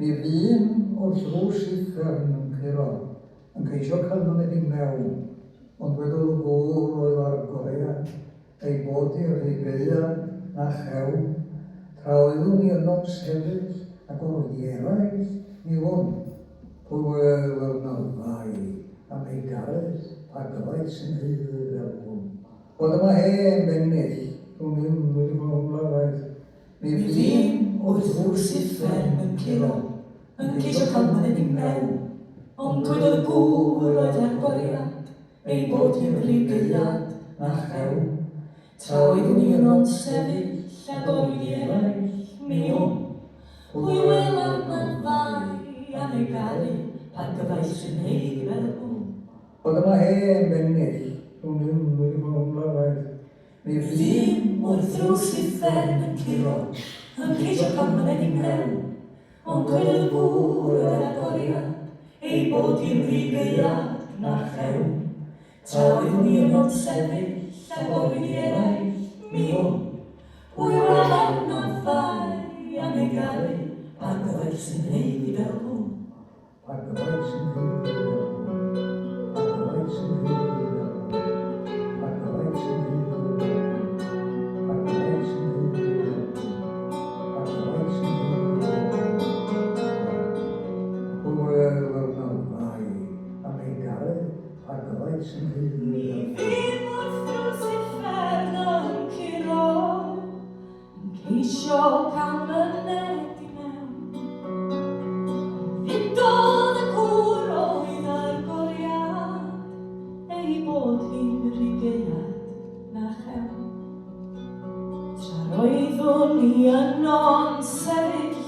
Mi fy'n wrth rwys i ffern yn curo, yn ceisio cael myned i mewn, ond wedodd y gŵr oedd ar goriad, ei bod i'r rhugeuad na chewn, tra oeddwn ni yno'n sefyll ac oedd i eraill mi hwn. Pwy wel na fai am ei gareth a gyfaith sy'n heiddi fel hwn. Oedd yma hen bennill, rhwng hyn wedi bod yn blafaeth. Mi fy'n wrth rwys i ffern yn curo, yn ceisio cael myned i mewn, ond wedodd y gŵr oedd ar goriad, ei bod i'n rhugeuad na chewn. Tra oeddwn ni yno'n sefyll ac oedd i eraill mi hwn. Pwy wel arna'n fai am ei garu pan gyfaill sy'n heiddi fel hwn. Oedd yma hen bennill, rhwng hyn wedi bod yn blafaeth. Mi fy'n wrth rwys i ffern yn curo, yn ceisio cael myned i mewn, ond wedodd y gŵr oedd ar goriad, ei bod i'n rhugeuad na chewn. Tra oeddwn ni yno'n sefyll ac oedd i eraill mi hwn. Pwy wel arna'n fai am ei garu pan gyfaill sy'n heiddi fel hwn. A gyfaith sy'n heiddi fel hwn. A gyfaith sy'n heiddi fel hwn. A gyfaith sy'n heiddi fel hwn. A gyfaith sy'n heiddi fel hwn. A gyfaith sy'n heiddi fel hwn. Pwy wel na fai am ei gareth a gyfaith sy'n heiddi Mi fel hwn. fy'n wrth rwys i ffern yn curo, yn ceisio cael myned i mewn. Fudodd y gŵr oedd ar goriad, ei bod hi'n rhugeuad na chewn. Tra oeddwn ni yno'n sefyll